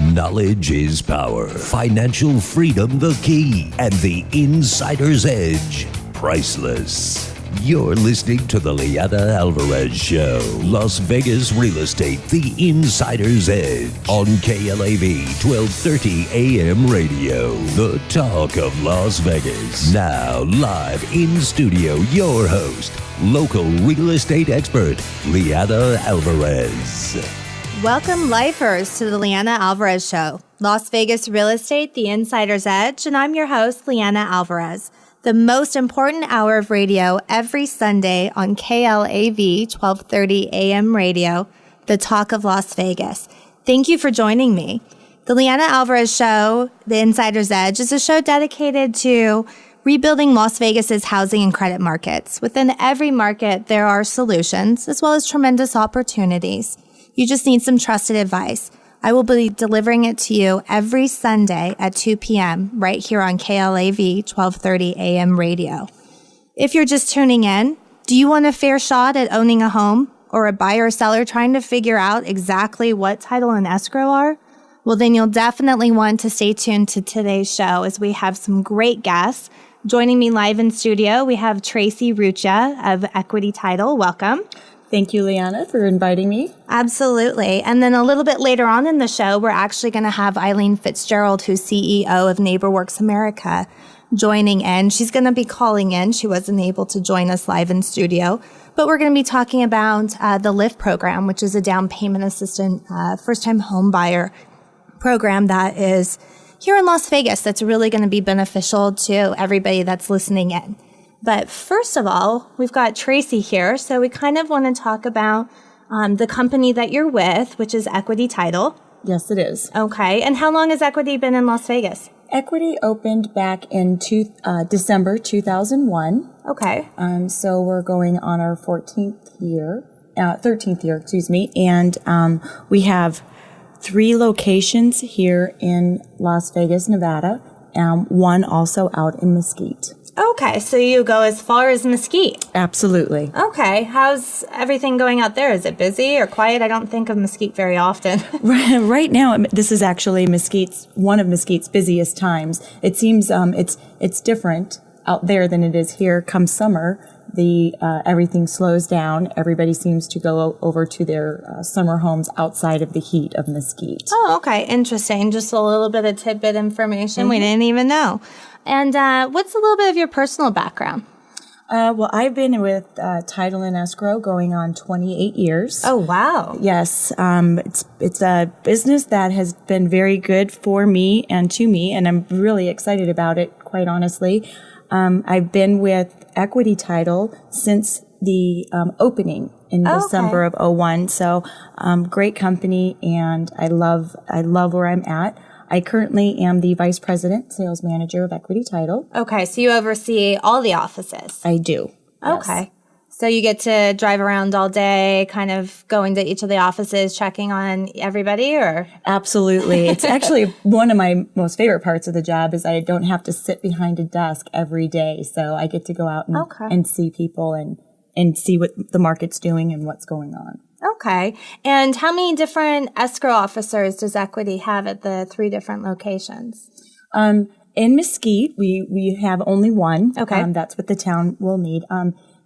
Knowledge is power. Financial freedom the key. And the insider's edge, priceless. You're listening to the Lianna Alvarez Show. Las Vegas Real Estate, the insider's edge. On KLAV 1230 AM radio. The talk of Las Vegas. Now, live in studio, your host, local real estate expert, Lianna Alvarez. Welcome, lifers, to the Lianna Alvarez Show. Las Vegas Real Estate, the insider's edge. And I'm your host, Lianna Alvarez. The most important hour of radio every Sunday on KLAV 1230 AM radio, the talk of Las Vegas. Thank you for joining me. The Lianna Alvarez Show, the Insider's Edge, is a show dedicated to rebuilding Las Vegas's housing and credit markets. Within every market, there are solutions as well as tremendous opportunities. You just need some trusted advice. I will be delivering it to you every Sunday at 2 p.m. right here on KLAV 1230 AM radio. If you're just tuning in, do you want a fair shot at owning a home or a buyer or seller trying to figure out exactly what title and escrow are? Well, then you'll definitely want to stay tuned to today's show as we have some great guests. Joining me live in studio, we have Tracy Ruccia of Equity Title. Welcome. Thank you, Lianna, for inviting me. Absolutely. And then a little bit later on in the show, we're actually going to have Eileen Fitzgerald, who's CEO of NeighborWorks America, joining in. She's going to be calling in. She wasn't able to join us live in studio. But we're going to be talking about the LIFT program, which is a down payment assistant first-time home buyer program that is here in Las Vegas that's really going to be beneficial to everybody that's listening in. But first of all, we've got Tracy here, so we kind of want to talk about the company that you're with, which is Equity Title. Yes, it is. Okay, and how long has Equity been in Las Vegas? Equity opened back in December 2001. Okay. So we're going on our 13th year, and we have 3 locations here in Las Vegas, Nevada, one also out in Mesquite. Okay, so you go as far as Mesquite. Absolutely. Okay, how's everything going out there? Is it busy or quiet? I don't think of Mesquite very often. Right now, this is actually one of Mesquite's busiest times. It seems it's different out there than it is here. Come summer, everything slows down. Everybody seems to go over to their summer homes outside of the heat of Mesquite. Oh, okay, interesting. Just a little bit of tidbit information we didn't even know. And what's a little bit of your personal background? Well, I've been with Title and Escrow going on 28 years. Oh, wow. Yes. It's a business that has been very good for me, and I'm really excited about it, quite honestly. I've been with Equity Title since the opening in December of 2001. So great company, and I love where I'm at. I currently am the Vice President Sales Manager of Equity Title. Okay, so you oversee all the offices. I do. Okay. Yes. So you get to drive around all day, kind of going to each of the offices, checking on everybody, or? Absolutely. It's actually one of my most favorite parts of the job is I don't have to sit behind a desk every day. So I get to go out and see people and see what the market's doing and what's going on. Okay. And how many different escrow officers does Equity have at the 3 different locations? In Mesquite, we have only one. Okay. That's what the town will need.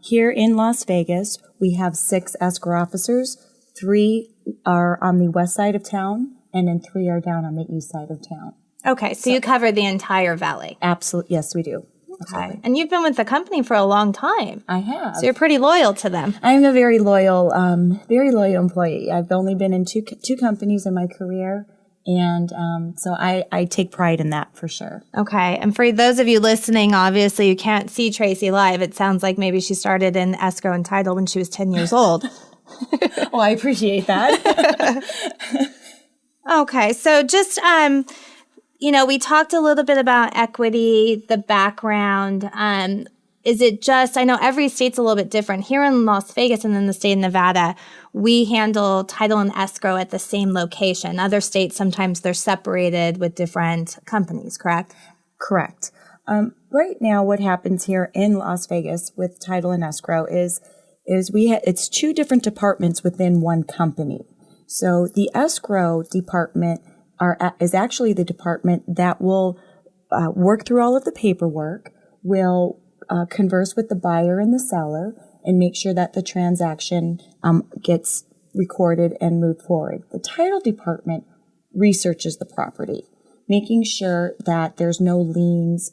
Here in Las Vegas, we have 6 escrow officers. 3 are on the west side of town, and then 3 are down on the east side of town. Okay. So you cover the entire valley. Absolutely. Yes, we do. Okay. Absolutely. And you've been with the company for a long time. I have. So you're pretty loyal to them. I'm a very loyal employee. I've only been in two companies in my career, and so I take pride in that for sure. Okay. And for those of you listening, obviously you can't see Tracy live. It sounds like maybe she started in escrow and title when she was 10 years old. Well, I appreciate that. Okay. So just we talked a little bit about Equity, the background. Is it just, I know every state's a little bit different. Here in Las Vegas and in the state of Nevada, we handle title and escrow at the same location. Other states, sometimes they're separated with different companies, correct? Correct. Right now, what happens here in Las Vegas with title and escrow is it's 2 different departments within one company. So the escrow department is actually the department that will work through all of the paperwork, will converse with the buyer and the seller, and make sure that the transaction gets recorded and moved forward. The title department researches the property, making sure that there's no liens,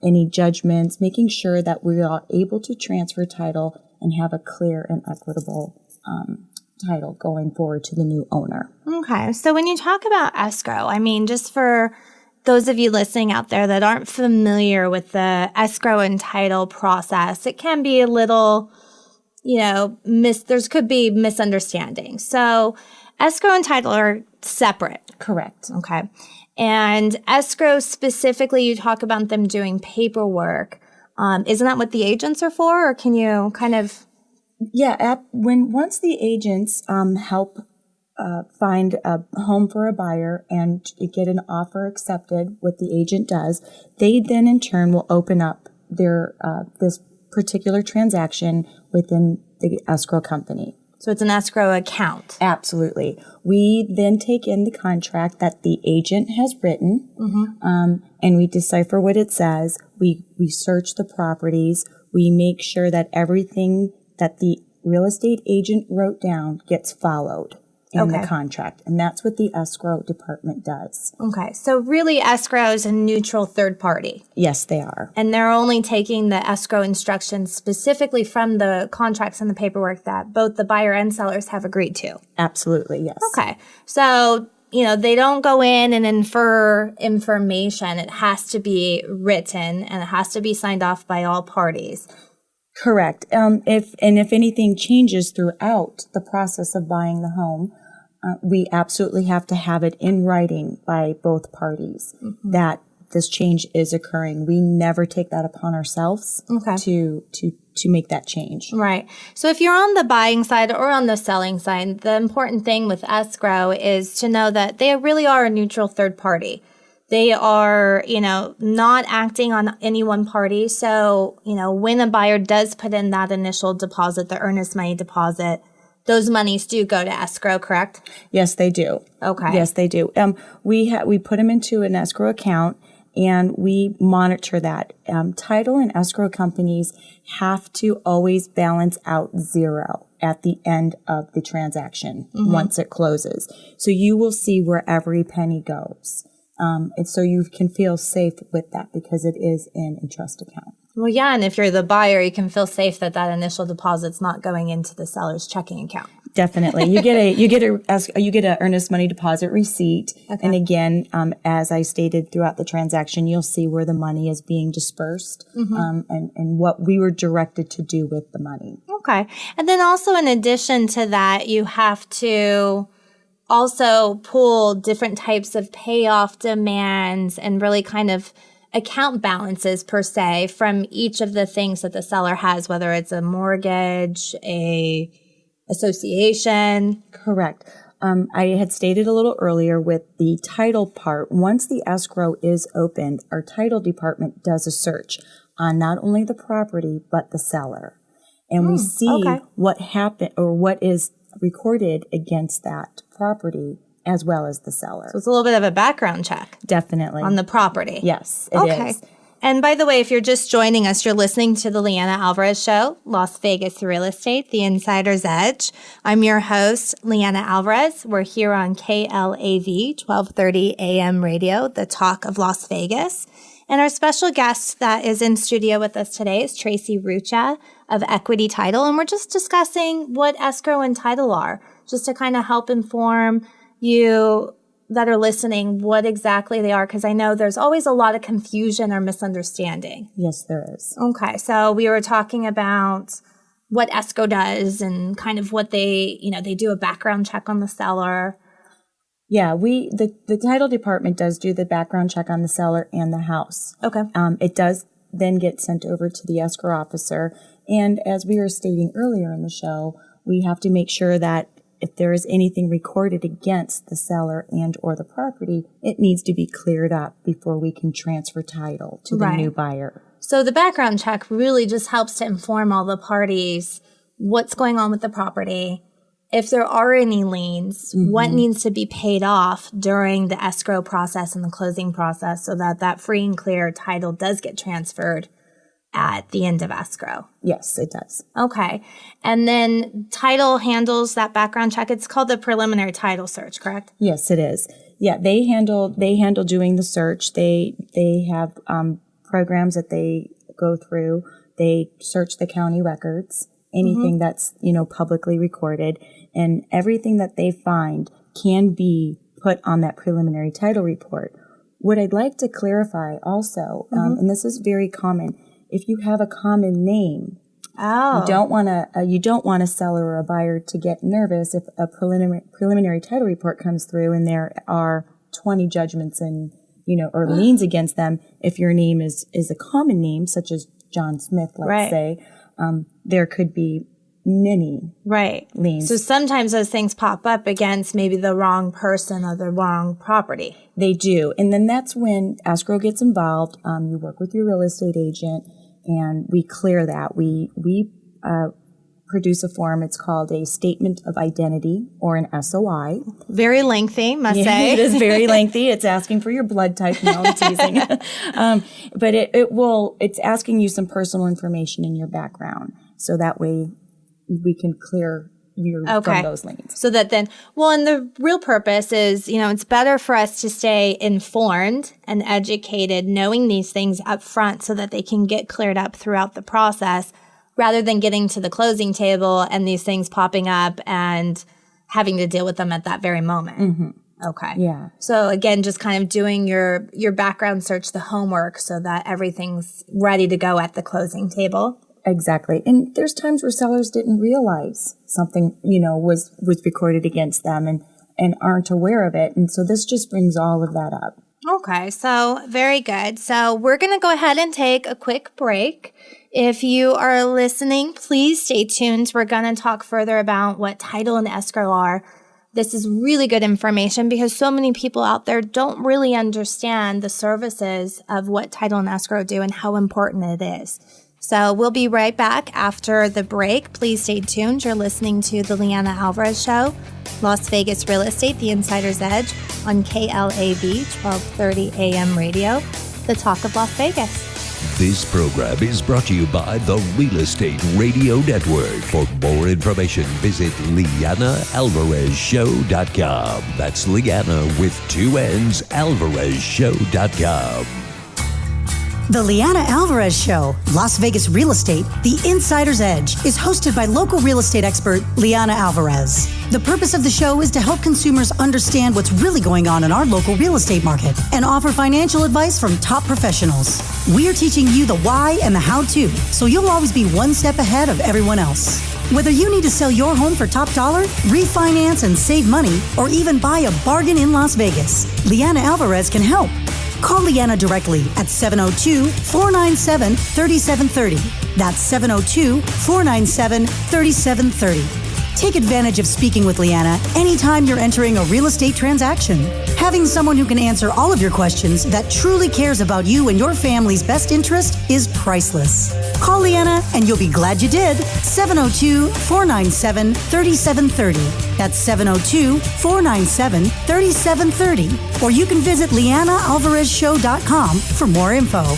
any judgments, making sure that we are able to transfer title and have a clear and equitable title going forward to the new owner. Okay. So when you talk about escrow, I mean, just for those of you listening out there that aren't familiar with the escrow and title process, it can be a little, there could be misunderstanding. So escrow and title are separate. Correct. Okay. And escrow specifically, you talk about them doing paperwork. Isn't that what the agents are for? Or can you kind of... Yeah, once the agents help find a home for a buyer and get an offer accepted, what the agent does, they then in turn will open up their this particular transaction within the escrow company. So it's an escrow account. Absolutely. We then take in the contract that the agent has written, and we decipher what it says. We search the properties. We make sure that everything that the real estate agent wrote down gets followed in the contract. And that's what the escrow department does. Okay. So really escrow is a neutral third party. Yes, they are. And they're only taking the escrow instructions specifically from the contracts and the paperwork that both the buyer and sellers have agreed to. Absolutely, yes. Okay. So, they don't go in and infer information. It has to be written and it has to be signed off by all parties. Correct. If anything changes throughout the process of buying the home, we absolutely have to have it in writing by both parties that this change is occurring. We never take that upon ourselves to make that change. Right. So if you're on the buying side or on the selling side, the important thing with escrow is to know that they really are a neutral third party. They are, not acting on any one party. So, when a buyer does put in that initial deposit, the earnest money deposit, those monies do go to escrow, correct? Yes, they do. Okay. Yes, they do. We put them into an escrow account and we monitor that. Title and escrow companies have to always balance out zero at the end of the transaction once it closes. So you will see where every penny goes. And so you can feel safe with that because it is in a trust account. Well, yeah, and if you're the buyer, you can feel safe that initial deposit's not going into the seller's checking account. Definitely, you get a earnest money deposit receipt, and again, as I stated throughout the transaction, you'll see where the money is being dispersed, and what we were directed to do with the money. Okay, and then also in addition to that, you have to also pull different types of payoff demands and really kind of account balances per se from each of the things that the seller has, whether it's a mortgage, a association. Correct. I had stated a little earlier with the title part, once the escrow is opened, our title department does a search on not only the property, but the seller. And we see what happened or what is recorded against that property as well as the seller. So it's a little bit of a background check. Definitely. On the property. Yes, it is. And by the way, if you're just joining us, you're listening to the Lianna Alvarez Show, Las Vegas Real Estate, The Insider's Edge. I'm your host, Lianna Alvarez. We're here on KLAV, 1230 AM radio, the talk of Las Vegas. And our special guest that is in studio with us today is Tracy Ruccia of Equity Title. And we're just discussing what escrow and title are, just to kind of help inform you that are listening what exactly they are, because I know there's always a lot of confusion or misunderstanding. Yes, there is. Okay, so we were talking about what escrow does and kind of what they do a background check on the seller. Yeah, the title department does do the background check on the seller and the house. Okay. It does then get sent over to the escrow officer. And as we were stating earlier in the show, we have to make sure that if there is anything recorded against the seller and or the property, it needs to be cleared up before we can transfer title to the new buyer. So the background check really just helps to inform all the parties what's going on with the property if there are any liens, what needs to be paid off during the escrow process and the closing process so that that free and clear title does get transferred at the end of escrow? Yes, it does. Okay. And then title handles that background check. It's called the preliminary title search, correct? Yes, it is. Yeah, they handle doing the search. They have programs that they go through. They search the county records, anything that's, publicly recorded, and everything that they find can be put on that preliminary title report. What I'd like to clarify also, and this is very common, if you have a common name, you don't want a seller or a buyer to get nervous if a preliminary title report comes through and there are 20 judgments and or liens against them. If your name is a common name, such as John Smith, let's say, there could be many liens. So sometimes those things pop up against maybe the wrong person or the wrong property. They do. And then that's when escrow gets involved. You work with your real estate agent and we clear that. We produce a form. It's called a statement of identity or an SOI. Very lengthy, must say. It is very lengthy. It's asking for your blood type. No, I'm teasing. But it's asking you some personal information in your background. So that way we can clear you from those liens. So that then, and the real purpose is, it's better for us to stay informed and educated, knowing these things up front so that they can get cleared up throughout the process, rather than getting to the closing table and these things popping up and having to deal with them at that very moment. Okay. Yeah. So again, just kind of doing your background search, the homework, so that everything's ready to go at the closing table. Exactly. And there's times where sellers didn't realize something, was recorded against them and aren't aware of it. And so this just brings all of that up. Okay. So very good. So we're going to go ahead and take a quick break. If you are listening, please stay tuned. We're going to talk further about what title and escrow are. This is really good information because so many people out there don't really understand the services of what title and escrow do and how important it is. So we'll be right back after the break. Please stay tuned. You're listening to the Lianna Alvarez Show, Las Vegas Real Estate, The Insider's Edge on KLAV 1230 AM radio, the talk of Las Vegas. This program is brought to you by the Real Estate Radio Network. For more information, visit LiannaAlvarezShow.com. That's Lianna with 2 N's, AlvarezShow.com. The Lianna Alvarez Show, Las Vegas Real Estate, The Insider's Edge, is hosted by local real estate expert Lianna Alvarez. The purpose of the show is to help consumers understand what's really going on in our local real estate market and offer financial advice from top professionals. We're teaching you the why and the how-to, so you'll always be one step ahead of everyone else. Whether you need to sell your home for top dollar, refinance and save money, or even buy a bargain in Las Vegas, Lianna Alvarez can help. Call Lianna directly at 702-497-3730. That's 702-497-3730. Take advantage of speaking with Lianna anytime you're entering a real estate transaction. Having someone who can answer all of your questions that truly cares about you and your family's best interest is priceless. Call Lianna and you'll be glad you did. 702-497-3730. That's 702-497-3730. Or you can visit LiannaAlvarezShow.com for more info.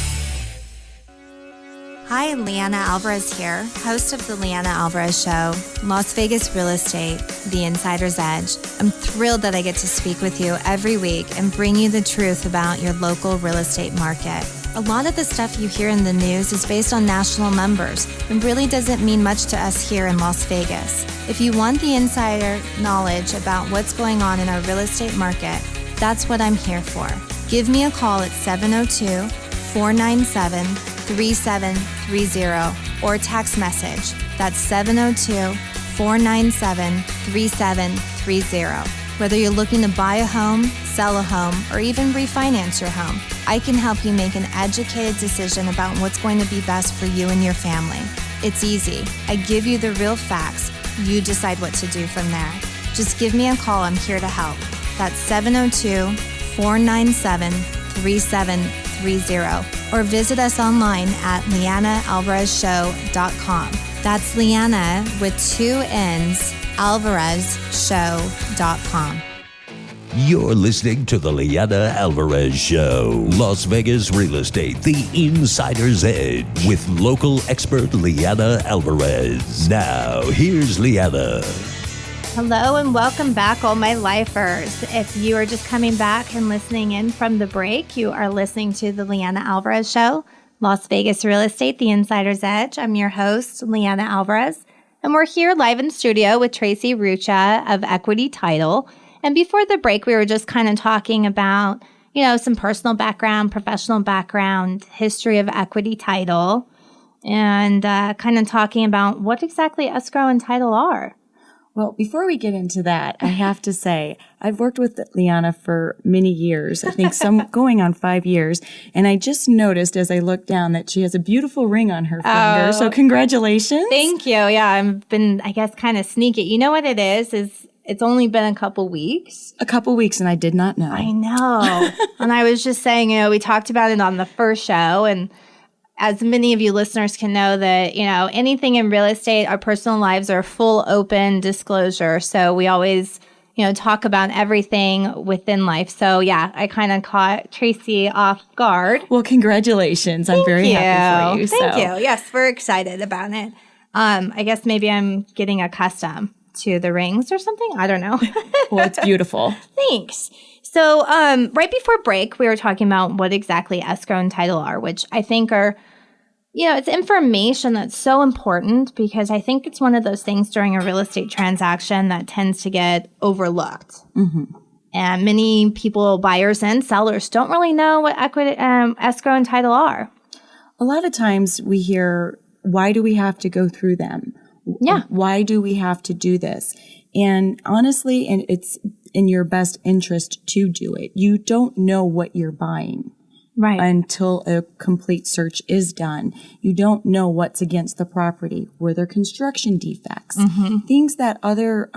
Hi, I'm Lianna Alvarez here, host of the Lianna Alvarez Show, Las Vegas Real Estate, The Insider's Edge. I'm thrilled that I get to speak with you every week and bring you the truth about your local real estate market. A lot of the stuff you hear in the news is based on national numbers and really doesn't mean much to us here in Las Vegas. If you want the insider knowledge about what's going on in our real estate market, that's what I'm here for. Give me a call at 702-497-3730 or text message. That's 702-497-3730. Whether you're looking to buy a home, sell a home, or even refinance your home, I can help you make an educated decision about what's going to be best for you and your family. It's easy. I give you the real facts. You decide what to do from there. Just give me a call. I'm here to help. That's 702-497-3730. Or visit us online at LiannaAlvarezShow.com. That's Lianna with 2 N's, LiannaAlvarezShow.com. You're listening to the Lianna Alvarez Show, Las Vegas Real Estate, the Insider's Edge, with local expert Lianna Alvarez. Now, here's Lianna. Hello and welcome back, all my lifers. If you are just coming back and listening in from the break, you are listening to the Lianna Alvarez Show, Las Vegas Real Estate, the Insider's Edge. I'm your host, Lianna Alvarez, and we're here live in studio with Tracy Ruccia of Equity Title. And before the break, we were just kind of talking about, some personal background, professional background, history of Equity Title, and kind of talking about what exactly escrow and title are. Well, before we get into that, I have to say, I've worked with Lianna for many years, I think some going on 5 years, and I just noticed as I looked down that she has a beautiful ring on her finger, so congratulations. Thank you. Yeah, I've been, I guess, kind of sneaky. You know what it is it's only been a couple weeks. A couple weeks, and I did not know. I know. And I was just saying, we talked about it on the first show, and as many of you listeners can know that, anything in real estate, our personal lives are full open disclosure. So we always, talk about everything within life. So yeah, I kind of caught Tracy off guard. Well, congratulations. I'm very happy for you. Thank you. Yes, we're excited about it. I guess maybe I'm getting accustomed to the rings or something. I don't know. Well, it's beautiful. Thanks. So right before break, we were talking about what exactly escrow and title are, which I think are, it's information that's so important because I think it's one of those things during a real estate transaction that tends to get overlooked. Mm-hmm. And many people, buyers and sellers, don't really know what escrow and title are. A lot of times we hear, why do we have to go through them? Yeah. Why do we have to do this? And honestly, and it's in your best interest to do it. You don't know what you're buying. Right. Until a complete search is done. You don't know what's against the property. Were there construction defects? Mm-hmm. Things that other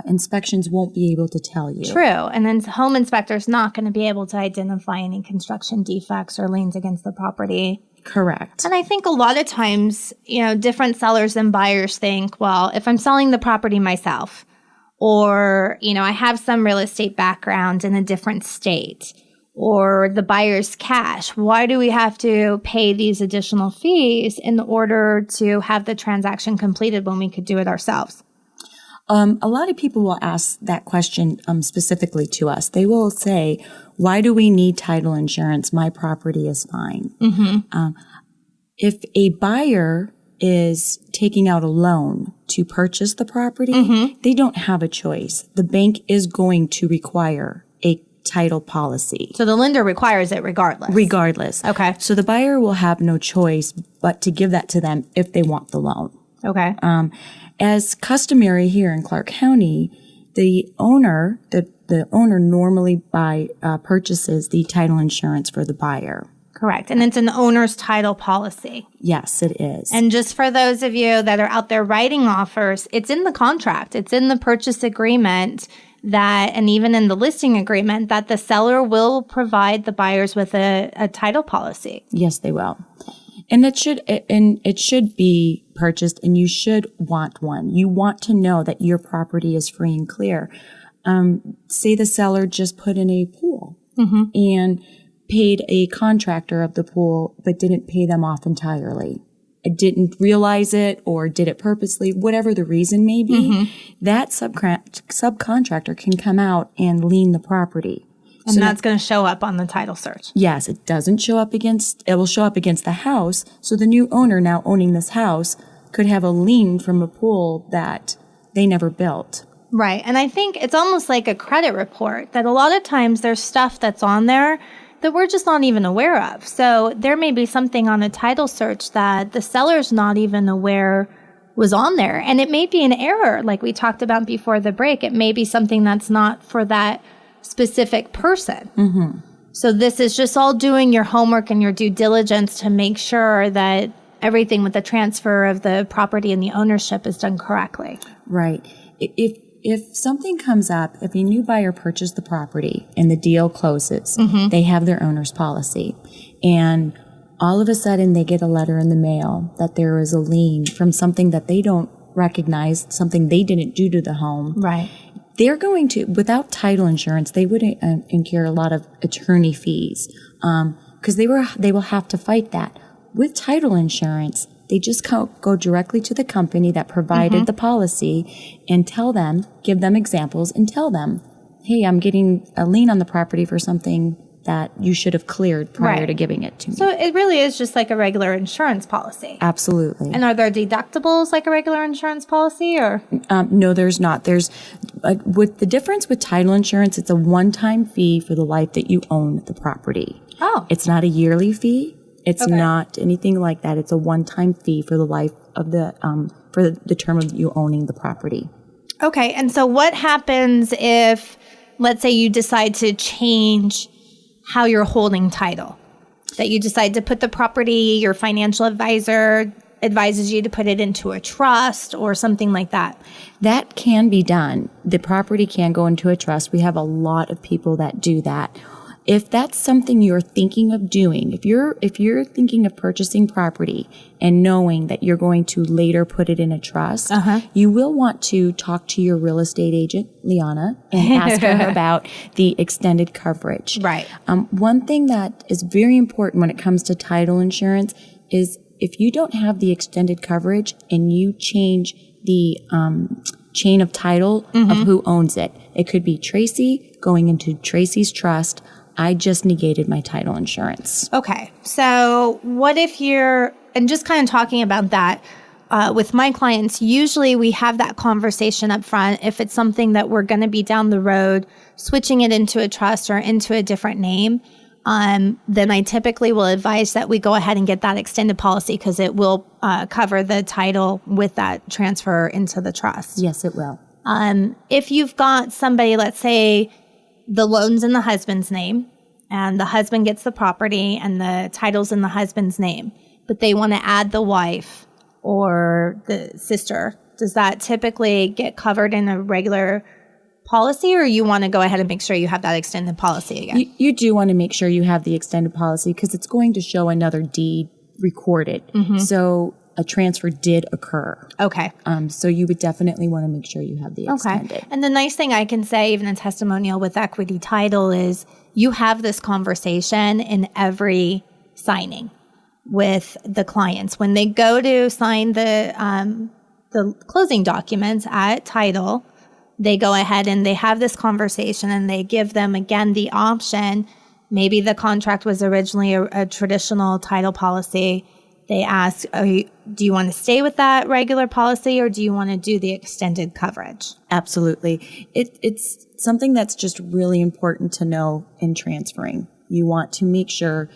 inspections won't be able to tell you. True. And then the home inspector's not going to be able to identify any construction defects or liens against the property. Correct. And I think a lot of times, different sellers and buyers think, well, if I'm selling the property myself, or, I have some real estate background in a different state, or the buyer's cash, why do we have to pay these additional fees in order to have the transaction completed when we could do it ourselves? A lot of people will ask that question specifically to us. They will say, why do we need title insurance? My property is fine. Mm-hmm. If a buyer is taking out a loan to purchase the property, mm-hmm. they don't have a choice. The bank is going to require a title policy. So the lender requires it regardless? Regardless. Okay. So the buyer will have no choice but to give that to them if they want the loan. Okay. As customary here in Clark County, the owner normally purchases the title insurance for the buyer. Correct. And it's an owner's title policy. Yes, it is. And just for those of you that are out there writing offers, it's in the contract. It's in the purchase agreement and even in the listing agreement, that the seller will provide the buyers with a title policy. Yes, they will. And it should be purchased, and you should want one. You want to know that your property is free and clear. Say the seller just put in a pool mm-hmm. and paid a contractor of the pool, but didn't pay them off entirely. Didn't realize it or did it purposely, whatever the reason may be, mm-hmm. that subcontractor can come out and lien the property. And so that's going to show up on the title search. Yes, it will show up against the house. So the new owner now owning this house could have a lien from a pool that they never built. Right. And I think it's almost like a credit report that a lot of times there's stuff that's on there that we're just not even aware of. So there may be something on a title search that the seller's not even aware was on there. And it may be an error, like we talked about before the break. It may be something that's not for that specific person. Mm-hmm. So this is just all doing your homework and your due diligence to make sure that everything with the transfer of the property and the ownership is done correctly. Right. If something comes up, if a new buyer purchased the property and the deal closes, mm-hmm. they have their owner's policy. And all of a sudden they get a letter in the mail that there is a lien from something that they don't recognize something they didn't do to the home. Right. They're going to, without title insurance, they would incur a lot of attorney fees because they will have to fight that. With title insurance, they just go directly to the company that provided the policy and give them examples and tell them, hey, I'm getting a lien on the property for something that you should have cleared prior to giving it to me. So it really is just like a regular insurance policy. Absolutely. And are there deductibles like a regular insurance policy, or? No, there's not. There's with the difference with title insurance, it's a one-time fee for the life that you own the property. Oh. It's not a yearly fee. It's not anything like that. It's a one-time fee for the life of for the term of you owning the property. Okay. And so what happens if, let's say, you decide to change how you're holding title? That you decide to put the property, your financial advisor advises you to put it into a trust or something like that. That can be done. The property can go into a trust. We have a lot of people that do that. If that's something you're thinking of doing, if you're thinking of purchasing property and knowing that you're going to later put it in a trust, you will want to talk to your real estate agent, Lianna, and ask her about the extended coverage. Right. One thing that is very important when it comes to title insurance is if you don't have the extended coverage and you change the chain of title of who owns it, it could be Tracy going into Tracy's trust. I just negated my title insurance. Okay. So what if and just kind of talking about that, with my clients, usually we have that conversation up front. If it's something that we're going to be down the road, switching it into a trust or into a different name, then I typically will advise that we go ahead and get that extended policy because it will cover the title with that transfer into the trust. Yes, it will. If you've got somebody, let's say, the loan's in the husband's name and the husband gets the property and the title's in the husband's name, but they want to add the wife or the sister, does that typically get covered in a regular policy, or you want to go ahead and make sure you have that extended policy again? You do want to make sure you have the extended policy because it's going to show another deed recorded. So a transfer did occur. Okay. So you would definitely want to make sure you have the extended. Okay. And the nice thing I can say, even in testimonial with equity title, is you have this conversation in every signing with the clients. When they go to sign the closing documents at title, they go ahead and they have this conversation and they give them, again, the option. Maybe the contract was originally a traditional title policy. They ask, do you want to stay with that regular policy or do you want to do the extended coverage? Absolutely. It's something that's just really important to know in transferring. You want to make sure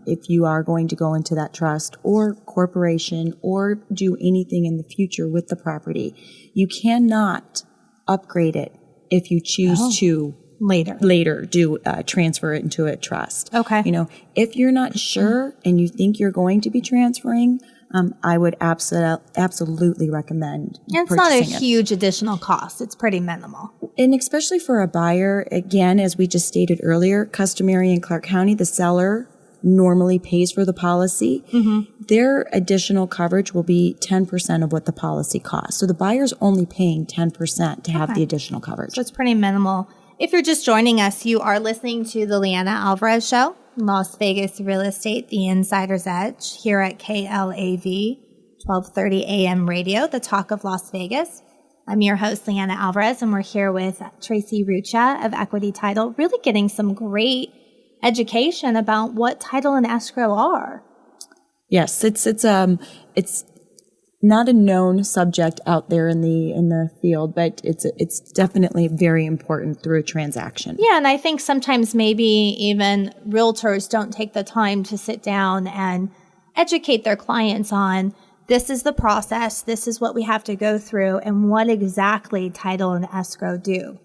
if you are going to go into that trust or corporation or do anything in the future with the property, you cannot upgrade it if you choose to later do transfer it into a trust. Okay. If you're not sure and you think you're going to be transferring, I would absolutely recommend it's not a huge additional cost. It's pretty minimal. And especially for a buyer, again, as we just stated earlier, customary in Clark County, the seller normally pays for the policy. Their additional coverage will be 10% of what the policy costs. So the buyer's only paying 10% to have the additional coverage. So it's pretty minimal. If you're just joining us, you are listening to the Lianna Alvarez Show, Las Vegas Real Estate, The Insider's Edge, here at KLAV, 1230 AM radio, the talk of Las Vegas. I'm your host, Lianna Alvarez, and we're here with Tracy Ruccia of Equity Title, really getting some great education about what title and escrow are. Yes, it's not a known subject out there in the field, but it's definitely very important through a transaction. Yeah, and I think sometimes maybe even realtors don't take the time to sit down and educate their clients on this is the process, this is what we have to go through, and what exactly title and escrow do.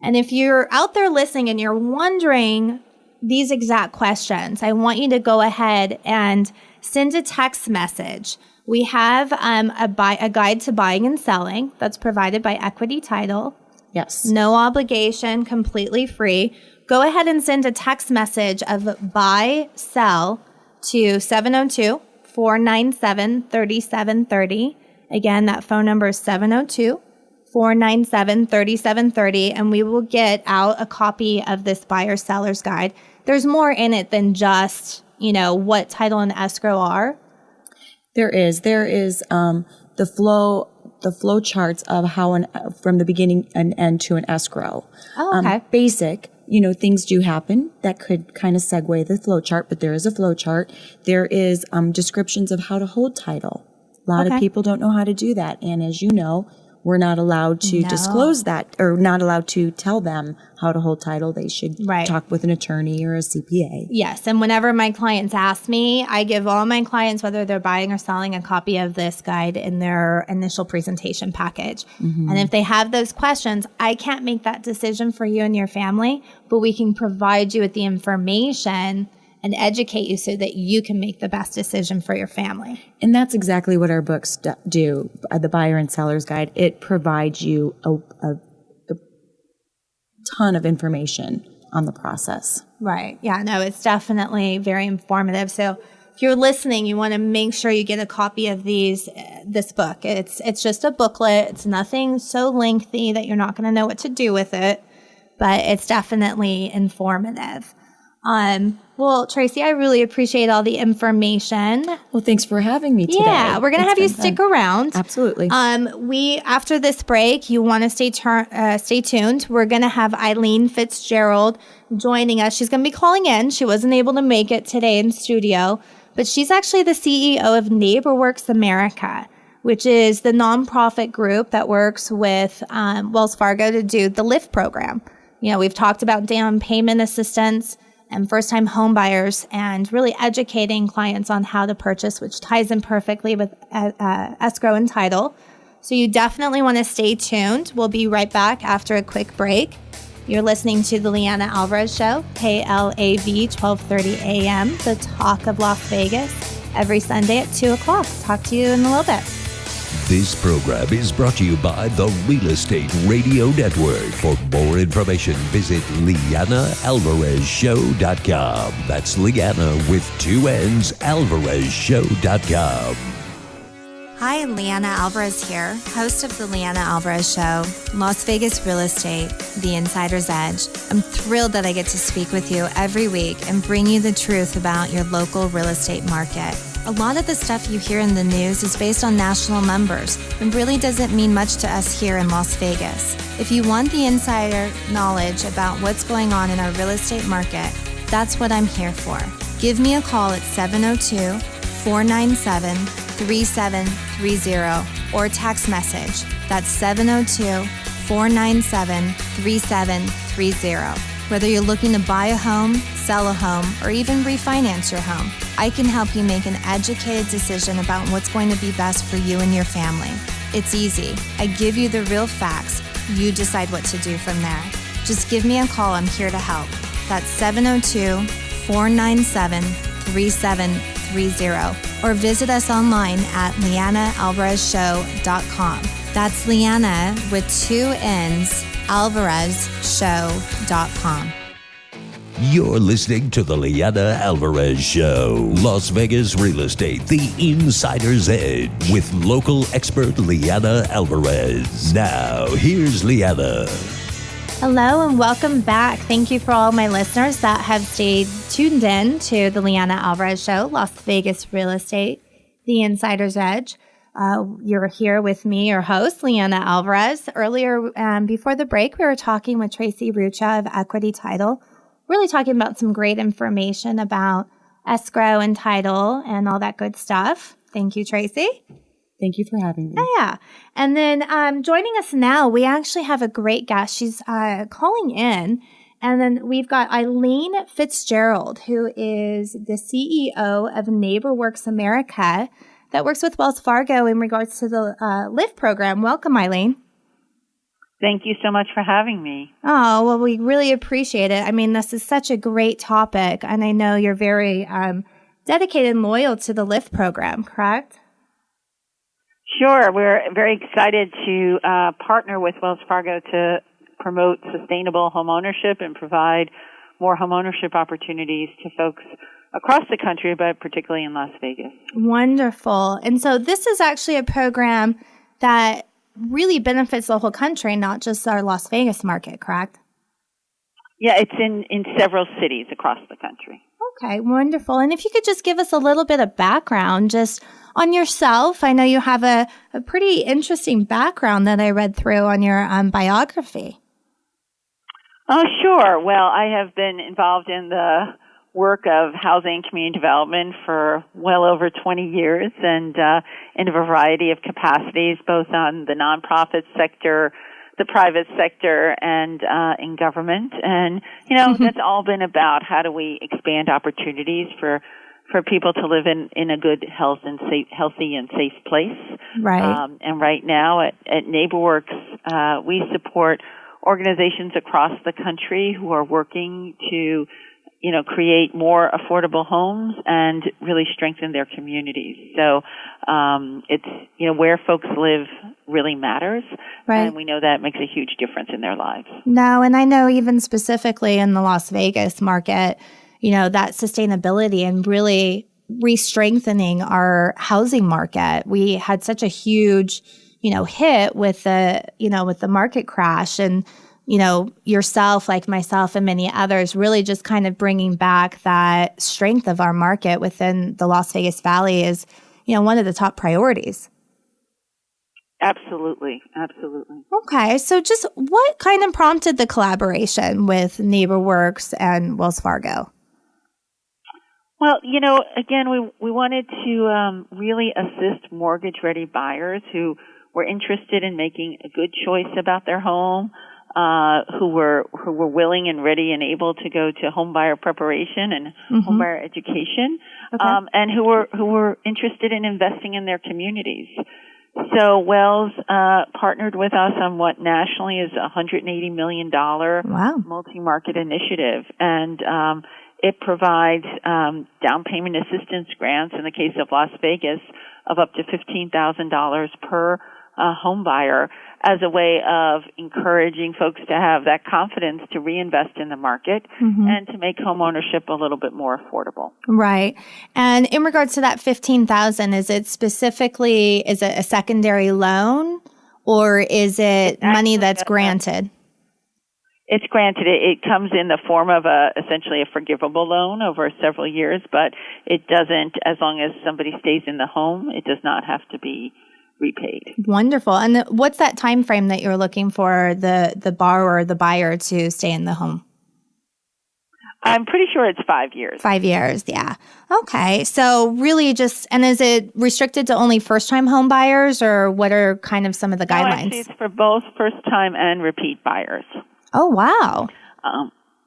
And if you're out there listening and you're wondering these exact questions, I want you to go ahead and send a text message. We have a guide to buying and selling that's provided by Equity Title. Yes. No obligation, completely free. Go ahead and send a text message of buy, sell to 702-497-3730. Again, that phone number is 702-497-3730, and we will get out a copy of this buyer seller's guide. There's more in it than just, what title and escrow are. There is the flow charts of how from the beginning and end to an escrow. Oh, okay. Basic, things do happen that could kind of segue the flow chart, but there is a flow chart. There is descriptions of how to hold title. A lot of people don't know how to do that. And as you know, we're not allowed to disclose that, or not allowed to tell them how to hold title. They should talk with an attorney or a CPA. Yes. And whenever my clients ask me, I give all my clients, whether they're buying or selling, a copy of this guide in their initial presentation package. Mm-hmm. And if they have those questions, I can't make that decision for you and your family, but we can provide you with the information and educate you so that you can make the best decision for your family. And that's exactly what our books do, the Buyer and Seller's Guide. It provides you a ton of information on the process. Right. Yeah, no, it's definitely very informative. So if you're listening, you want to make sure you get a copy of this book. It's just a booklet. It's nothing so lengthy that you're not going to know what to do with it, but it's definitely informative. Well, Tracy, I really appreciate all the information. Well, thanks for having me today. Yeah, we're going to have you stick around. Absolutely. After this break, you want to stay tuned. We're going to have Eileen Fitzgerald joining us. She's going to be calling in. She wasn't able to make it today in studio, but she's actually the CEO of NeighborWorks America, which is the nonprofit group that works with Wells Fargo to do the LIFT program. We've talked about down payment assistance and first-time home buyers, and really educating clients on how to purchase, which ties in perfectly with escrow and title. So you definitely want to stay tuned. We'll be right back after a quick break. You're listening to the Lianna Alvarez Show, KLAV 1230 AM, the talk of Las Vegas, every Sunday at 2 o'clock. Talk to you in a little bit. This program is brought to you by the Real Estate Radio Network. For more information, visit LiannaAlvarezShow.com. That's Lianna with 2 N's, AlvarezShow.com. Hi, Lianna Alvarez here, host of the Lianna Alvarez Show, Las Vegas Real Estate, The Insider's Edge. I'm thrilled that I get to speak with you every week and bring you the truth about your local real estate market. A lot of the stuff you hear in the news is based on national numbers and really doesn't mean much to us here in Las Vegas. If you want the insider knowledge about what's going on in our real estate market, that's what I'm here for. Give me a call at 702-497-3730 or text message. That's 702-497-3730. Whether you're looking to buy a home, sell a home, or even refinance your home, I can help you make an educated decision about what's going to be best for you and your family. It's easy. I give you the real facts. You decide what to do from there. Just give me a call. I'm here to help. That's 702-497-3730. Or visit us online at LiannaAlvarezShow.com. That's Lianna with 2 N's, AlvarezShow.com. You're listening to the Lianna Alvarez Show, Las Vegas Real Estate, the Insider's Edge, with local expert Lianna Alvarez. Now, here's Lianna. Hello and welcome back. Thank you for all my listeners that have stayed tuned in to the Lianna Alvarez Show, Las Vegas Real Estate, the Insider's Edge. You're here with me, your host, Lianna Alvarez. Earlier, before the break, we were talking with Tracy Ruccia of Equity Title, really talking about some great information about escrow and title and all that good stuff. Thank you, Tracy. Thank you for having me. Yeah. And then joining us now, we actually have a great guest. She's calling in. And then we've got Eileen Fitzgerald, who is the CEO of NeighborWorks America that works with Wells Fargo in regards to the LIFT program. Welcome, Eileen. Thank you so much for having me. Oh, well, we really appreciate it. I mean, this is such a great topic, and I know you're very dedicated and loyal to the LIFT program, correct? Sure. We're very excited to partner with Wells Fargo to promote sustainable home ownership and provide more home ownership opportunities to folks across the country, but particularly in Las Vegas. Wonderful. And so this is actually a program that really benefits the whole country, not just our Las Vegas market, correct? Yeah, it's in several cities across the country. Okay, wonderful. And if you could just give us a little bit of background just on yourself. I know you have a pretty interesting background that I read through on your biography. Oh, sure. Well, I have been involved in the work of housing and community development for well over 20 years and in a variety of capacities, both on the nonprofit sector, the private sector, and in government. And, that's all been about how do we expand opportunities for people to live in a good, healthy and safe place. Right. And right now at NeighborWorks, we support organizations across the country who are working to create more affordable homes and really strengthen their communities. So it's, where folks live really matters. Right. And we know that makes a huge difference in their lives. No, and I know even specifically in the Las Vegas market, that sustainability and really re-strengthening our housing market. We had such a huge, hit with the market crash, and yourself, like myself and many others, really just kind of bringing back that strength of our market within the Las Vegas Valley is, one of the top priorities. Absolutely. Absolutely. Okay. So just what kind of prompted the collaboration with NeighborWorks and Wells Fargo? Well, again, we wanted to really assist mortgage-ready buyers who were interested in making a good choice about their home, who were willing and ready and able to go to home buyer preparation and home buyer education, and who were interested in investing in their communities. So Wells partnered with us on what nationally is a $180 million multi-market initiative, and it provides down payment assistance grants in the case of Las Vegas of up to $15,000 per home buyer as a way of encouraging folks to have that confidence to reinvest in the market and to make home ownership a little bit more affordable. Right. And in regards to that $15,000, is it a secondary loan, or is it money that's granted? It's granted. It comes in the form of essentially a forgivable loan over several years, but it doesn't, as long as somebody stays in the home, it does not have to be repaid. Wonderful. And what's that time frame that you're looking for the borrower, the buyer, to stay in the home? I'm pretty sure it's 5 years. 5 years, yeah. Okay. So really and is it restricted to only first-time home buyers, or what are kind of some of the guidelines? Actually, it's for both first-time and repeat buyers. Oh, wow.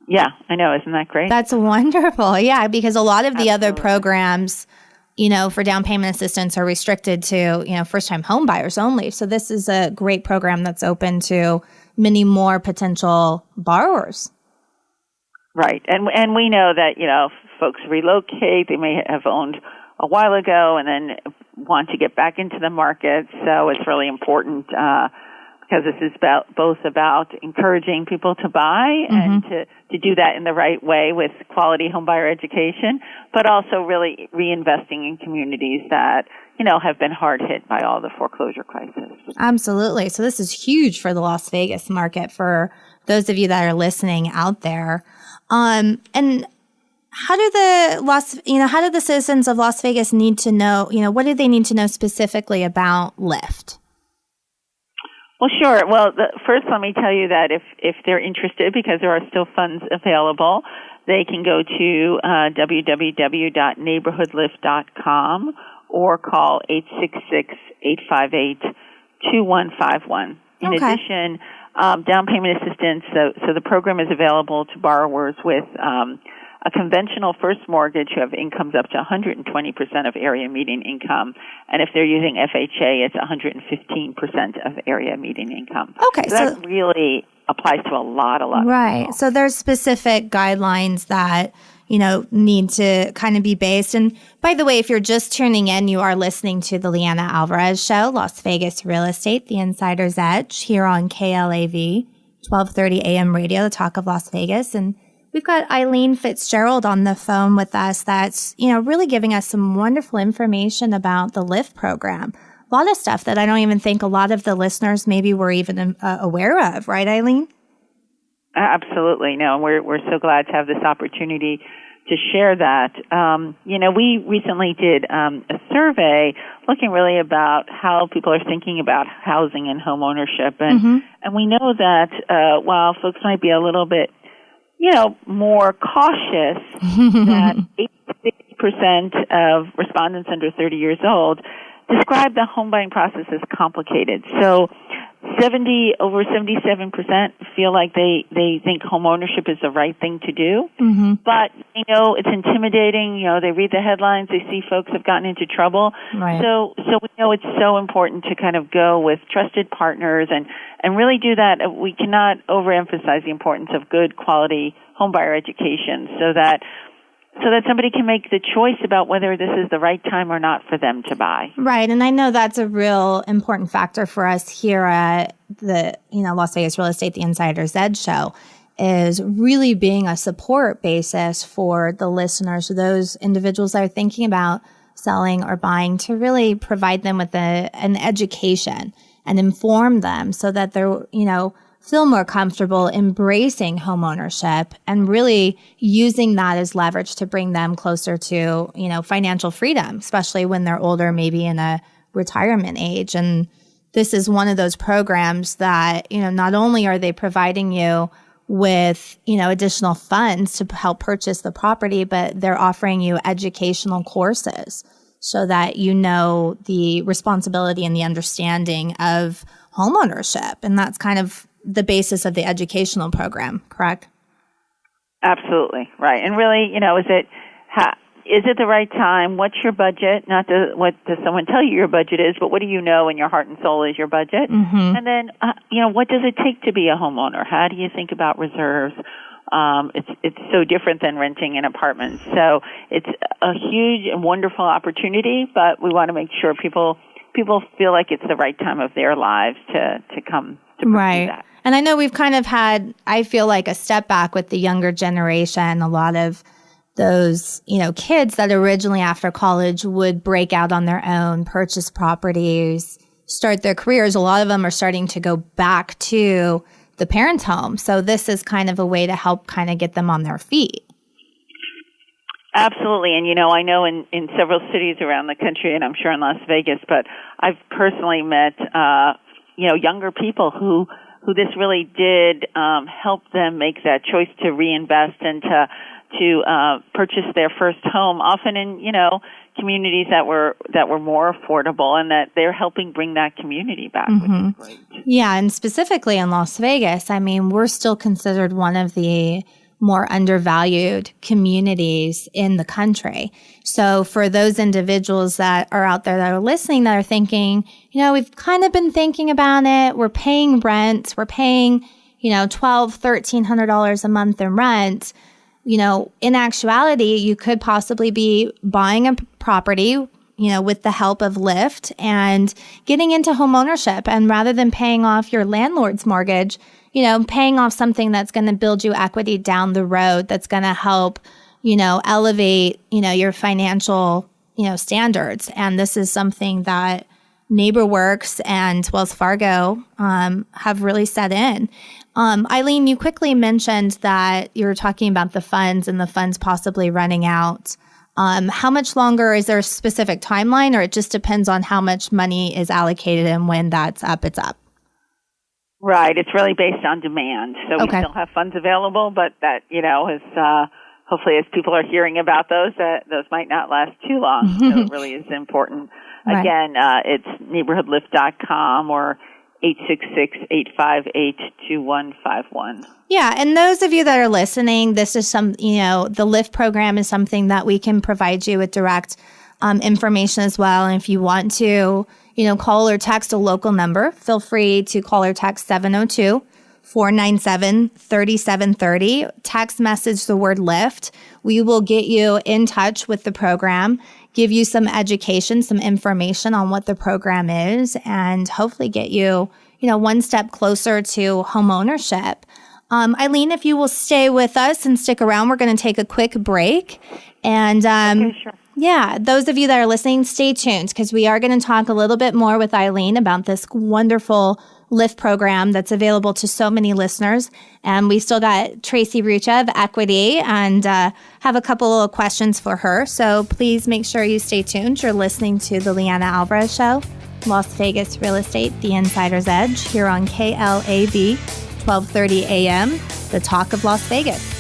Yeah, I know. Isn't that great? That's wonderful. Yeah, because a lot of the other programs, for down payment assistance are restricted to, first-time home buyers only. So this is a great program that's open to many more potential borrowers. Right. And we know that, folks relocate. They may have owned a while ago and then want to get back into the market. So it's really important because this is both about encouraging people to buy and to do that in the right way with quality homebuyer education, but also really reinvesting in communities that, have been hard hit by all the foreclosure crisis. Absolutely. So this is huge for the Las Vegas market for those of you that are listening out there. And how do the citizens of Las Vegas need to know, what do they need to know specifically about LIFT? Well, sure. Well, first let me tell you that if they're interested, because there are still funds available, they can go to www.neighborhoodlift.com or call 866-858-2151. In addition, down payment assistance, so the program is available to borrowers with a conventional first mortgage who have incomes up to 120% of area median income. And if they're using FHA, it's 115% of area median income. Okay. So that really applies to a lot of right. people. So there's specific guidelines that, need to kind of be based. And by the way, if you're just tuning in, you are listening to the Lianna Alvarez Show, Las Vegas Real Estate, The Insider's Edge, here on KLAV, 1230 AM radio, the talk of Las Vegas. And We've got Eileen Fitzgerald on the phone with us that's, really giving us some wonderful information about the LIFT program. A lot of stuff that I don't even think a lot of the listeners maybe were even aware of, right, Eileen? Absolutely. No, we're so glad to have this opportunity to share that. We recently did a survey looking really about how people are thinking about housing and home ownership. And we know that while folks might be a little bit more cautious, that 86% of respondents under 30 years old describe the home buying process as complicated. So over 77% feel like they think home ownership is the right thing to do. But, it's intimidating. They read the headlines, they see folks have gotten into trouble. Right. So we know it's so important to kind of go with trusted partners and really do that. We cannot overemphasize the importance of good quality homebuyer education so that somebody can make the choice about whether this is the right time or not for them to buy. Right. And I know that's a real important factor for us here at the, Las Vegas Real Estate, the Insider's Edge show, is really being a support basis for the listeners, those individuals that are thinking about selling or buying, to really provide them with an education and inform them so that they're, feel more comfortable embracing homeownership and really using that as leverage to bring them closer to, financial freedom, especially when they're older, maybe in a retirement age. And this is one of those programs that, not only are they providing you with, additional funds to help purchase the property, but they're offering you educational courses so that the responsibility and the understanding of homeownership. And that's kind of the basis of the educational program, correct? Absolutely, right. And really, is it the right time? What's your budget? What does someone tell you your budget is, but what do you know in your heart and soul is your budget? And then, what does it take to be a homeowner? How do you think about reserves? It's so different than renting an apartment. So it's a huge and wonderful opportunity, but we want to make sure people feel like it's the right time of their lives to come to pursue that. And I know we've kind of had, I feel like, a step back with the younger generation. A lot of those, kids that originally after college would break out on their own, purchase properties, start their careers. A lot of them are starting to go back to the parents' home. So this is kind of a way to help kind of get them on their feet. Absolutely. And, I know in several cities around the country, and I'm sure in Las Vegas, but I've personally met, younger people who this really did help them make that choice to reinvest and to purchase their first home, often in, communities that were more affordable, and that they're helping bring that community back, which is great. Yeah, and specifically in Las Vegas, we're still considered one of the more undervalued communities in the country. So for those individuals that are out there that are listening that are thinking, we've kind of been thinking about it. We're paying rent. We're paying, $1,200, $1,300 a month in rent. In actuality, you could possibly be buying a property, with the help of LIFT and getting into home ownership. And rather than paying off your landlord's mortgage, paying off something that's going to build you equity down the road, that's going to help, elevate, your financial, standards. And this is something that NeighborWorks and Wells Fargo have really set in. Eileen, you quickly mentioned that you were talking about the funds and the funds possibly running out. How much longer? Is there a specific timeline, or it just depends on how much money is allocated, and when that's up, it's up? Right. It's really based on demand. So we still have funds available, but that, is hopefully as people are hearing about those might not last too long. So it really is important. Right. Again, it's neighborhoodlift.com or 866-858-2151. Yeah, and those of you that are listening, this is the LIFT program is something that we can provide you with direct information as well. And if you want to, call or text a local number, feel free to call or text 702-497-3730. Text message the word LIFT. We will get you in touch with the program, give you some education, some information on what the program is, and hopefully get you, one step closer to home ownership. Eileen, if you will stay with us and stick around, we're going to take a quick break. And Okay, sure. yeah, those of you that are listening, stay tuned because we are going to talk a little bit more with Eileen about this wonderful Lyft program that's available to so many listeners. And we still got Tracy Ruccia of Equity and have a couple of questions for her. So please make sure you stay tuned. You're listening to the Lianna Alvarez Show, Las Vegas Real Estate, The Insider's Edge, here on KLAV, 1230 AM, the talk of Las Vegas.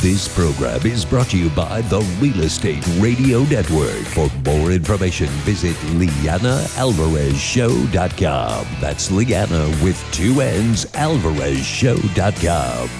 This program is brought to you by the Real Estate Radio Network. For more information, visit LiannaAlvarezShow.com. That's Lianna with 2 N's, AlvarezShow.com.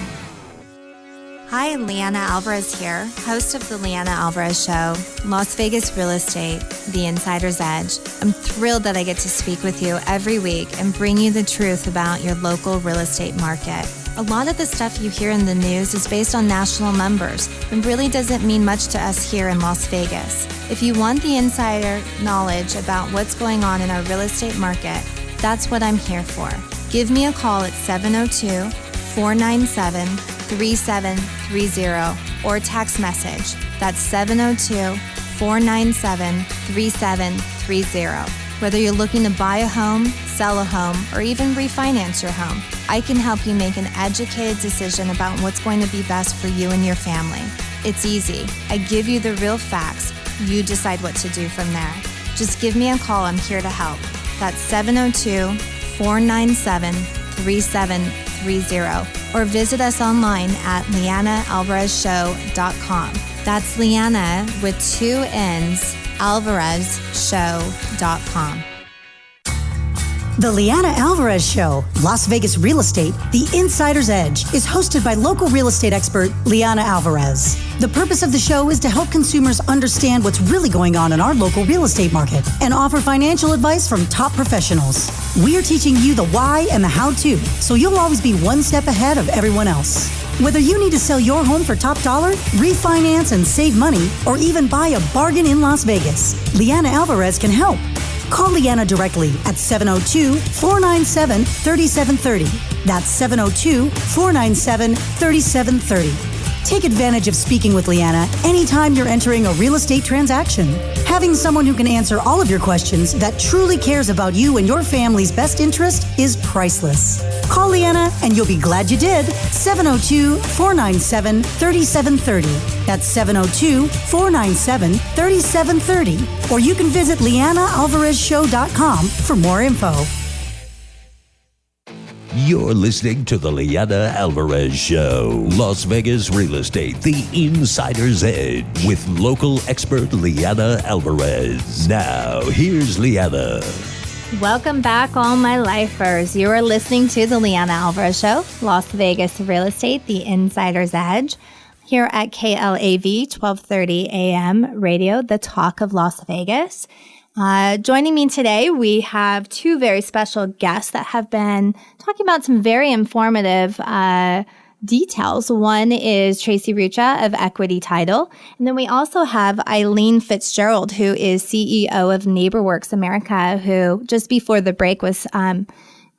Hi, Lianna Alvarez here, host of the Lianna Alvarez Show, Las Vegas Real Estate, The Insider's Edge. I'm thrilled that I get to speak with you every week and bring you the truth about your local real estate market. A lot of the stuff you hear in the news is based on national numbers and really doesn't mean much to us here in Las Vegas. If you want the insider knowledge about what's going on in our real estate market, that's what I'm here for. Give me a call at 702-497-3730 or text message. That's 702-497-3730. Whether you're looking to buy a home, sell a home, or even refinance your home, I can help you make an educated decision about what's going to be best for you and your family. It's easy. I give you the real facts. You decide what to do from there. Just give me a call. I'm here to help. That's 702-497-3730. Or visit us online at LiannaAlvarezShow.com. That's Lianna with 2 N's, AlvarezShow.com. The Lianna Alvarez Show, Las Vegas Real Estate, The Insider's Edge, is hosted by local real estate expert Lianna Alvarez. The purpose of the show is to help consumers understand what's really going on in our local real estate market and offer financial advice from top professionals. We're teaching you the why and the how-to, so you'll always be one step ahead of everyone else. Whether you need to sell your home for top dollar, refinance and save money, or even buy a bargain in Las Vegas, Lianna Alvarez can help. Call Lianna directly at 702-497-3730. That's 702-497-3730. Take advantage of speaking with Lianna anytime you're entering a real estate transaction. Having someone who can answer all of your questions that truly cares about you and your family's best interest is priceless. Call Lianna and you'll be glad you did. 702-497-3730. That's 702-497-3730. Or you can visit LiannaAlvarezShow.com for more info. You're listening to the Lianna Alvarez Show, Las Vegas Real Estate, The Insider's Edge, with local expert Lianna Alvarez. Now, here's Lianna. Welcome back, all my lifers. You are listening to the Lianna Alvarez Show, Las Vegas Real Estate, The Insider's Edge, here at KLAV 1230 AM radio, the talk of Las Vegas. Joining me today, we have 2 very special guests that have been talking about some very informative details. One is Tracy Ruccia of Equity Title. And then we also have Eileen Fitzgerald, who is CEO of NeighborWorks America, who just before the break was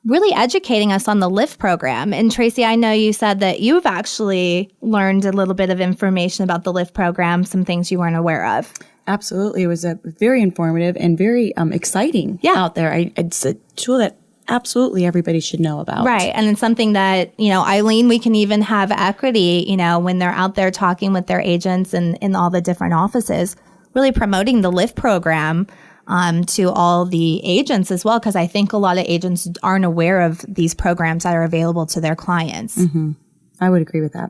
really educating us on the Lyft program. And Tracy, I know you said that you've actually learned a little bit of information about the Lyft program, some things you weren't aware of. Absolutely. It was very informative and very exciting out there. It's a tool that absolutely everybody should know about. Right. And it's something that, Eileen, we can even have Equity, when they're out there talking with their agents and in all the different offices, really promoting the Lyft program to all the agents as well, because I think a lot of agents aren't aware of these programs that are available to their clients. Mm-hmm. I would agree with that.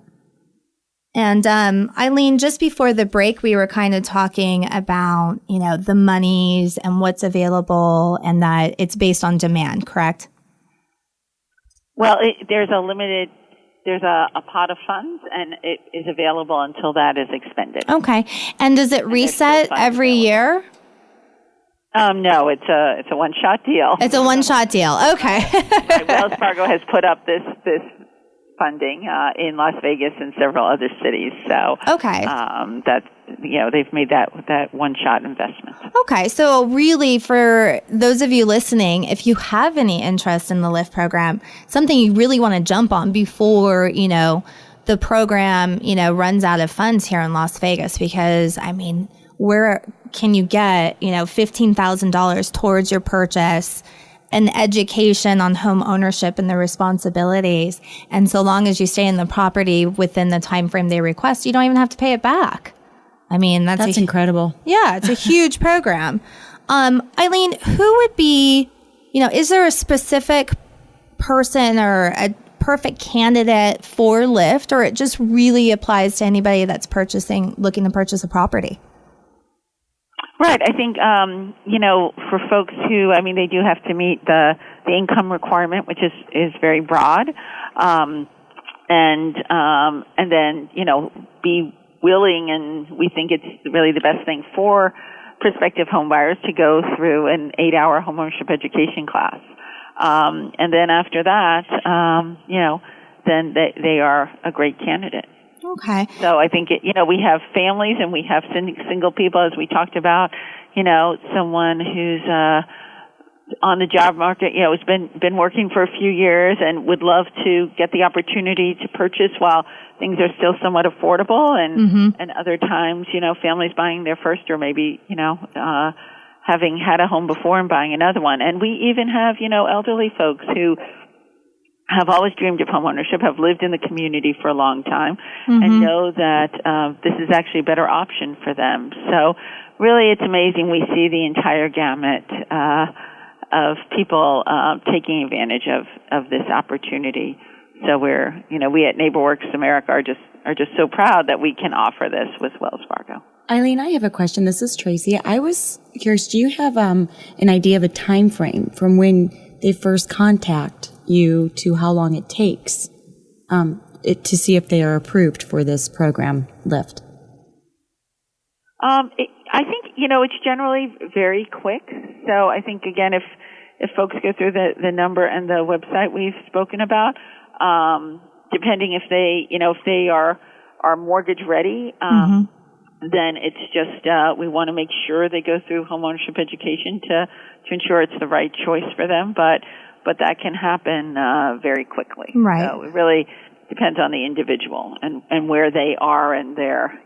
And Eileen, just before the break, we were kind of talking about, the monies and what's available and that it's based on demand, correct? Well, there's a pot of funds, and it is available until that is expended. Okay. And does it reset every year? No, it's a one-shot deal. It's a one-shot deal. Okay. Right, Wells Fargo has put up this funding in Las Vegas and several other cities. So okay. That they've made that one-shot investment. Okay, so really for those of you listening, if you have any interest in the LIFT program, something you really want to jump on before, the program, runs out of funds here in Las Vegas, because where can you get, $15,000 towards your purchase, an education on home ownership and the responsibilities, and so long as you stay in the property within the time frame they request, you don't even have to pay it back. That's incredible. Yeah, it's a huge program. Eileen, who would be, is there a specific person or a perfect candidate for LIFT, or it just really applies to anybody that's looking to purchase a property? Right. I think, for folks who, they do have to meet the income requirement, which is very broad, and then, be willing, and we think it's really the best thing for prospective home buyers to go through an 8-hour homeownership education class. And then after that, then they are a great candidate. Okay. So I think, we have families and we have single people, as we talked about, someone who's on the job market, has been working for a few years and would love to get the opportunity to purchase while things are still somewhat affordable, and other times, families buying their first, or maybe, having had a home before and buying another one. And we even have, elderly folks who have always dreamed of homeownership, have lived in the community for a long time, and know that this is actually a better option for them. So really, it's amazing. We see the entire gamut of people taking advantage of this opportunity. So we at NeighborWorks America are just so proud that we can offer this with Wells Fargo. Eileen, I have a question. This is Tracy. I was curious, do you have an idea of a time frame from when they first contact you to how long it takes to see if they are approved for this program, LIFT? I think, it's generally very quick. So I think, again, if folks go through the number and the website we've spoken about, depending if they are mortgage ready, then it's just, we want to make sure they go through homeownership education to ensure it's the right choice for them. But that can happen very quickly. Right. So it really depends on the individual and where they are and their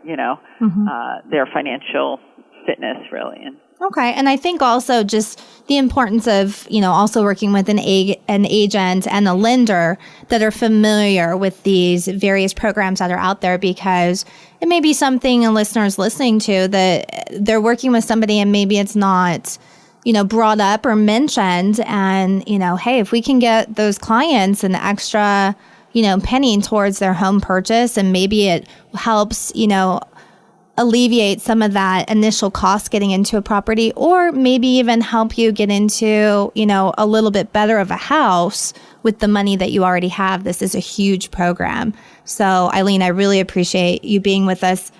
financial fitness, really. Okay. And I think also just the importance of, also working with an agent and a lender that are familiar with these various programs that are out there, because it may be something a listener's listening to that they're working with somebody and maybe it's not, brought up or mentioned. And, hey, if we can get those clients an extra, penny towards their home purchase, and maybe it helps, alleviate some of that initial cost getting into a property, or maybe even help you get into, a little bit better of a house with the money that you already have. This is a huge program. So, Eileen, I really appreciate you being with us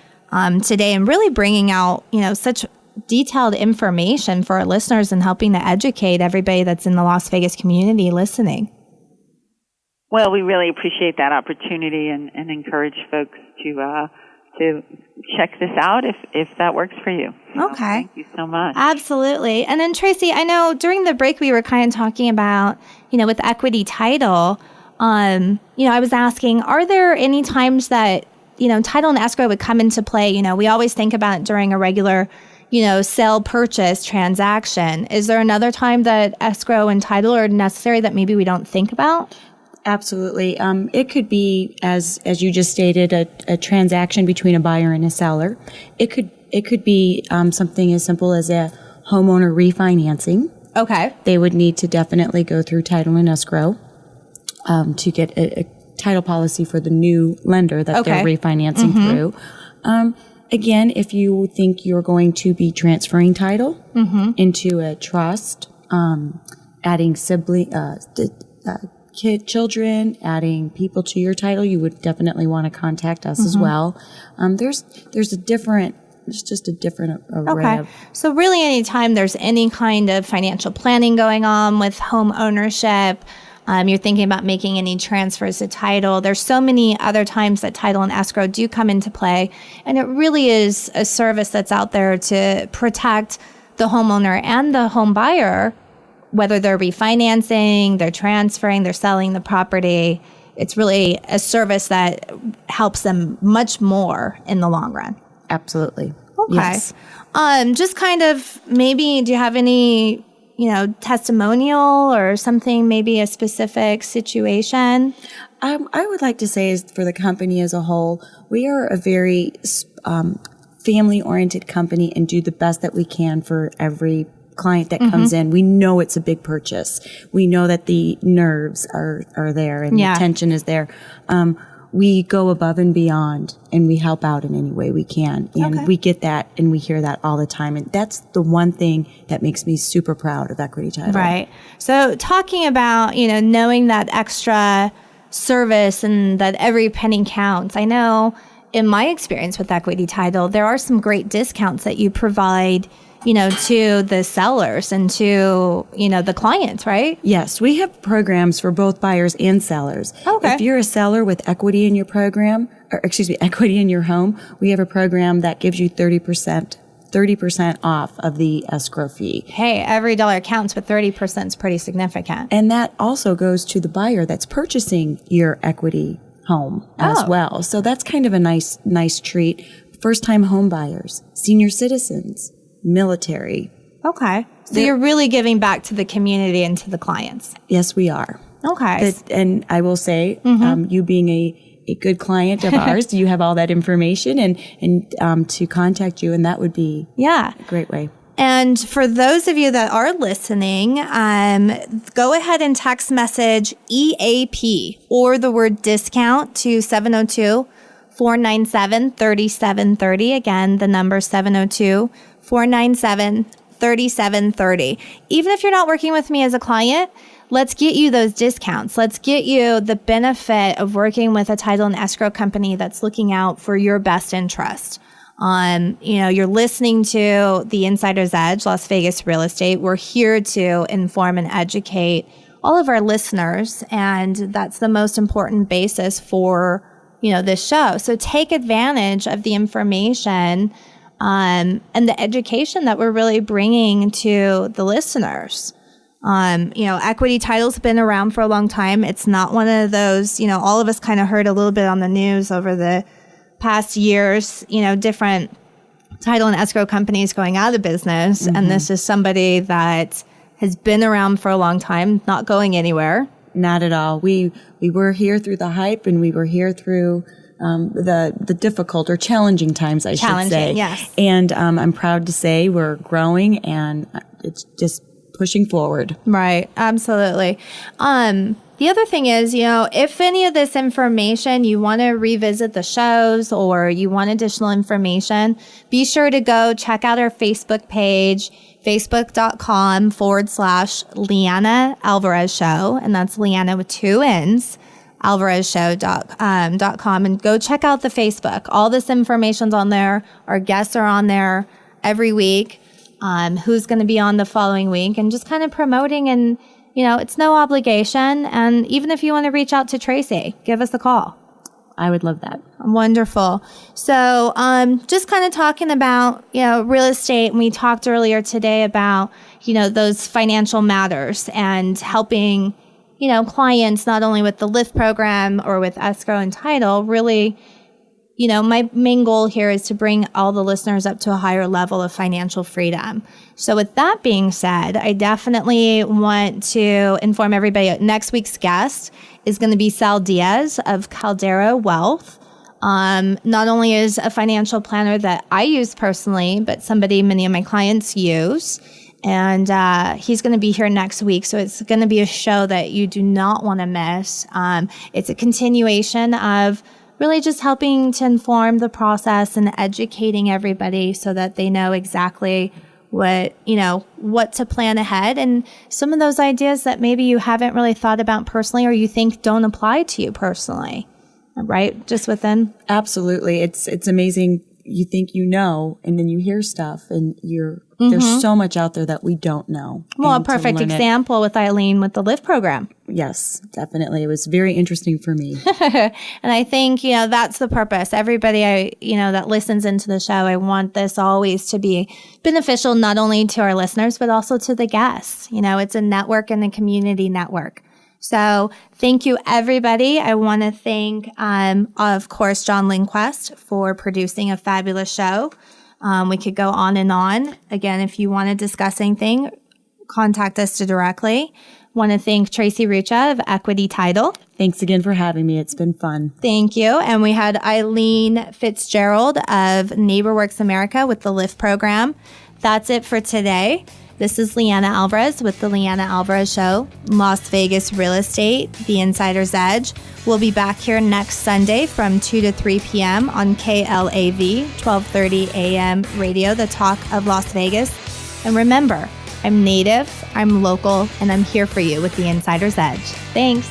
today and really bringing out, such detailed information for our listeners and helping to educate everybody that's in the Las Vegas community listening. Well, we really appreciate that opportunity and encourage folks to check this out if that works for you. Okay. Thank you so much. Absolutely. And then Tracy, I know during the break we were kind of talking about, with equity title, I was asking, are there any times that, title and escrow would come into play? We always think about it during a regular, sale purchase transaction. Is there another time that escrow and title are necessary that maybe we don't think about? Absolutely. It could be, as you just stated, a transaction between a buyer and a seller. It could be something as simple as a homeowner refinancing. Okay. They would need to definitely go through title and escrow to get a title policy for the new lender that they're refinancing through. Again, if you think you're going to be transferring title into a trust, adding children, adding people to your title, you would definitely want to contact us as well. There's just a different array of. So really anytime there's any kind of financial planning going on with home ownership, you're thinking about making any transfers to title. There's so many other times that title and escrow do come into play. And it really is a service that's out there to protect the homeowner and the home buyer, whether they're refinancing, they're transferring, they're selling the property. It's really a service that helps them much more in the long run. Absolutely. Okay. Yes. Just kind of maybe, do you have any, testimonial or something, maybe a specific situation? I would like to say is for the company as a whole, we are a very family-oriented company and do the best that we can for every client that comes in. We know it's a big purchase. We know that the nerves are there and the tension is there. We go above and beyond and we help out in any way we can. And we get that and we hear that all the time. And that's the one thing that makes me super proud of Equity Title. Right. So talking about, knowing that extra service and that every penny counts. I know in my experience with Equity Title, there are some great discounts that you provide, to the sellers and to, the clients, right? Yes, we have programs for both buyers and sellers. Okay. If you're a seller with equity in your program, equity in your home, we have a program that gives you 30% off of the escrow fee. Hey, every dollar counts, but 30% is pretty significant. And that also goes to the buyer that's purchasing your equity home as well. So that's kind of a nice treat. First-time home buyers, senior citizens, military. Okay. So you're really giving back to the community and to the clients. Yes, we are. Okay. And I will say, you being a good client of ours, you have all that information and to contact you, and that would be a great way. And for those of you that are listening, go ahead and text message EAP or the word discount to 702-497-3730. Again, the number 702-497-3730. Even if you're not working with me as a client, let's get you those discounts. Let's get you the benefit of working with a title and escrow company that's looking out for your best interest. You're listening to the Insider's Edge, Las Vegas Real Estate. We're here to inform and educate all of our listeners, and that's the most important basis for, this show. So take advantage of the information and the education that we're really bringing to the listeners. Equity Title's been around for a long time. It's not one of those, all of us kind of heard a little bit on the news over the past years, different title and escrow companies going out of business. And this is somebody that has been around for a long time, not going anywhere. Not at all. We were here through the hype, and we were here through the difficult or challenging times, I should say. Yes. And I'm proud to say we're growing, and it's just pushing forward. Right. Absolutely. The other thing is, if any of this information, you want to revisit the shows or you want additional information, be sure to go check out our Facebook page, facebook.com/Lianna Alvarez Show. And that's Lianna with 2 N's, alvarezshow.com. And go check out the Facebook. All this information's on there. Our guests are on there every week. Who's going to be on the following week, and just kind of promoting, and it's no obligation. And even if you want to reach out to Tracy, give us a call. I would love that. Wonderful. So just kind of talking about real estate, and we talked earlier today about those financial matters and helping clients not only with the LIFT program or with escrow and title. Really, my main goal here is to bring all the listeners up to a higher level of financial freedom. So with that being said, I definitely want to inform everybody next week's guest is going to be Sal Diaz of Caldera Wealth. Not only is a financial planner that I use personally, but somebody many of my clients use. And he's going to be here next week. So it's going to be a show that you do not want to miss. It's a continuation of really just helping to inform the process and educating everybody so that they know exactly what to plan ahead, and some of those ideas that maybe you haven't really thought about personally or you think don't apply to you personally, right? Just within. Absolutely. It's amazing you think you know, and then you hear stuff, and there's so much out there that we don't know. Well, a And to perfect learn it- example with Eileen with the Lift program. Yes, definitely. It was very interesting for me. And I think, that's the purpose. Everybody, that listens into the show, I want this always to be beneficial, not only to our listeners, but also to the guests. It's a network and a community network. So thank you, everybody. I want to thank, of course, John Lindquist for producing a fabulous show. We could go on and on. Again, if you want to discuss anything, contact us directly. Want to thank Tracy Ruccia of Equity Title. Thanks again for having me. It's been fun. Thank you. And we had Eileen Fitzgerald of NeighborWorks America with the Lift program. That's it for today. This is Lianna Alvarez with the Lianna Alvarez Show, Las Vegas Real Estate, The Insider's Edge. We'll be back here next Sunday from 2 to 3 p.m. on KLAV, 1230 a.m. radio, the talk of Las Vegas. And remember, I'm native, I'm local, and I'm here for you with The Insider's Edge. Thanks.